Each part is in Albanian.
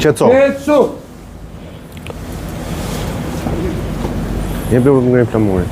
Qetso. Jep dhe nga i flamuri.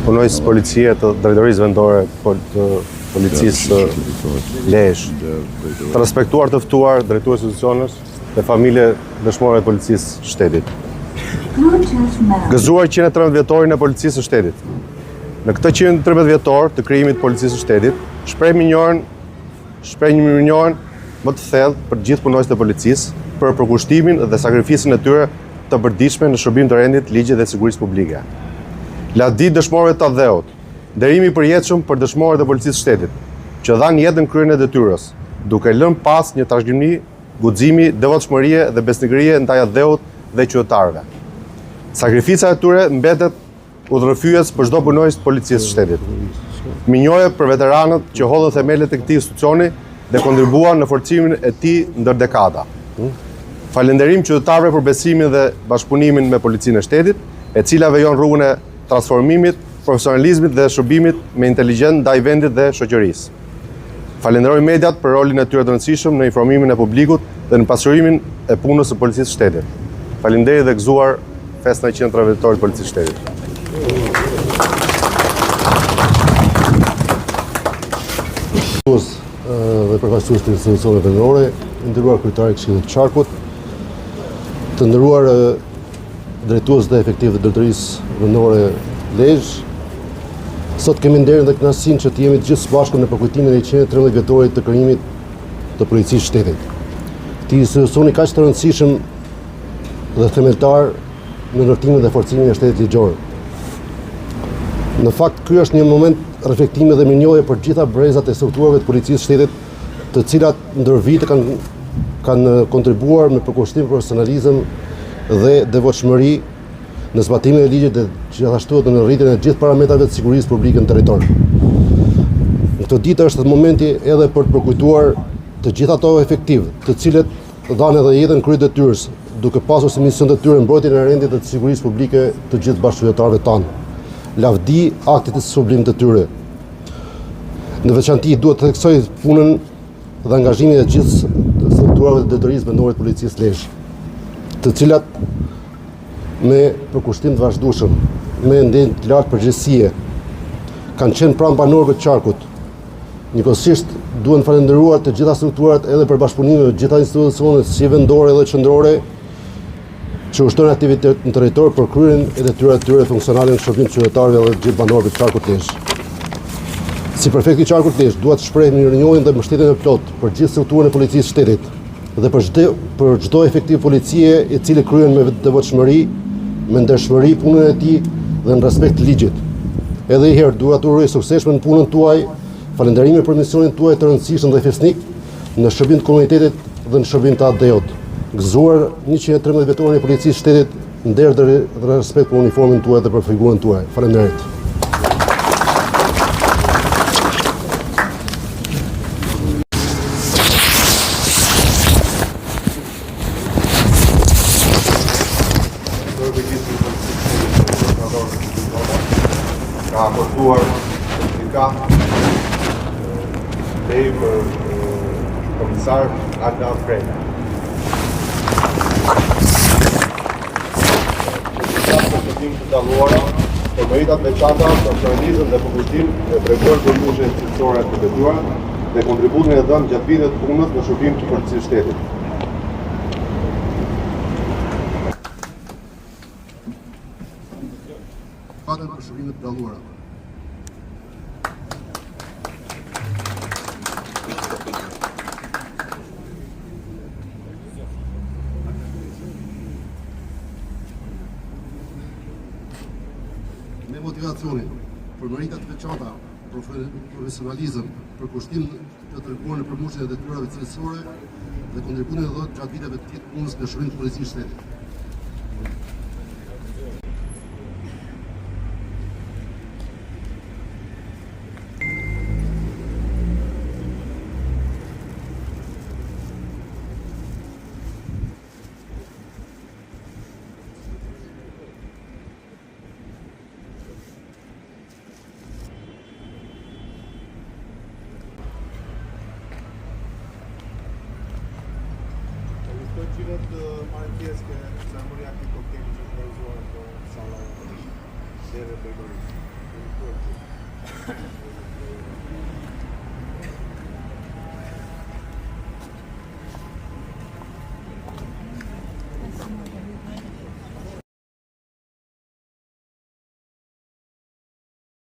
Punoj së policie të drejtorisë vendore të policisë Lezhë, të respektuar të ftuar drejtues institucionës dhe familje dëshmorëve të policisë shtetit. Gëzuar 113 vjetorin e policisë së shtetit. Në këtë 113 vjetor të krijimit të policisë së shtetit, shpreh një mirënjohje më të thellë për gjithë punonjësit e policisë për përkushtimin dhe sakrificën e tyre të përditshme në shërbim të rendit, ligjit dhe sigurisë publike. Lavdi dëshmorëve të dheut, nderimi i përjetshëm për dëshmorët e policisë së shtetit, që dhanë jetën në kryen e detyrës, duke lënë pas një trashëgimi, guximi, devotshmërie dhe besnikërie ndaj dheut dhe qytetarëve. Sakrifica e tyre mbetet udhërrëfyes për çdo punonjës të policisë së shtetit. Mirënjohje për veteranët që hodhën themelet e këtij institucioni dhe kontribuan në forcimin e tij ndër dekada. Falënderim qytetarëve për besimin dhe bashkëpunimin me policinë e shtetit, e cila vejon rrugën e transformimit, profesionalizmit dhe shërbimit me inteligjencë ndaj vendit dhe shoqërisë. Falenderoj mediat për rolin e tyre të rëndësishëm në informimin e publikut dhe në pasurimin e punës së policisë së shtetit. Faleminderit dhe gëzuar festa e 103 vjetorit të policisë së shtetit. Dhe përfaqësues të institucioneve vendore, nderuar kryetari i Këshillit të Qarkut, të nderuar drejtues dhe efektiv të drejtorisë vendore Lezhë, sot kemi nderin dhe kënaqësinë që të jemi të gjithë së bashku në përkujtimin e 113 vjetorit të krijimit të policisë së shtetit. Këtij institucioni kaq të rëndësishëm dhe themeltar në ndërtimin dhe forcimin e shtetit ligjor. Në fakt, ky është një moment reflektimi dhe mirënjohje për gjitha brezat e strukturave të policisë së shtetit, të cilat ndër vite kanë kontribuar me përkushtim, profesionalizëm dhe devotshmëri në zbatimin e ligjit dhe gjithashtu në rritjen e gjithë parametrave të sigurisë publike në territor. Në këtë ditë është momenti edhe për të përkujtuar të gjithë ato efektiv, të cilët dhanë edhe jetën krye detyrës, duke pasur si mision të tyre mbrojtjen e rendit dhe të sigurisë publike të gjithë bashkëqytetarëve tanë. Lavdi aktit të sublim të tyre. Në veçanti duhet të theksoj punën dhe angazhimin e gjithë strukturave të drejtorisë vendore të policisë Lezhë, të cilat me përkushtim të vazhdueshëm, me ndjenjë të lartë përgjegjësie, kanë qenë pranë banorëve të Qarkut. Njëkohësisht duhen falendëruar të gjitha strukturat edhe për bashkëpunimin me të gjitha institucionet si vendore dhe qendrore që ushtrojnë aktivitet në territor për kryerjen e detyrave të tyre funksionale në shërbim të qytetarëve dhe të gjithë banorëve të Qarkut Lezhë. Si prefekti i Qarkut Lezhë, dua të shpreh mirënjohjen dhe mbështetjen e plotë për gjithë strukturën e policisë së shtetit dhe për çdo efektiv policie i cili kryen me devotshmëri, me ndershmëri punën e tij dhe në respekt të ligjit. Edhe një herë dua t'ju uroj sukses në punën tuaj. Falënderime për misionin tuaj të rëndësishëm dhe fesnik në shërbim të komunitetit dhe në shërbim të atë Gëzuar 113 vjetorin e policisë së shtetit, nder dhe respekt për uniformin tuaj dhe për figurën tuaj. Faleminderit. Ka aportuar certifika deri për komisar Agda Frejna. Shërbim të dalluara për meritat veçanta, profesionalizëm dhe përkushtim e treguar për fushën institucione të detyruara, dhe kontributin e dhënë gjatë viteve të punës në shërbim të policisë shtetit. Fatë për shërbimet të dalluara. Me motivacionin, për merita të veçanta, profesionalizëm, për kushtim të treguar në përmbushjen e detyrave cilësore dhe kontributin e dhënë gjatë viteve të punës në shërbim të policisë shtetit. Cilët marrin pjesë ke ceremonia e koktejlit që është organizuar në sala e Drejtorisë.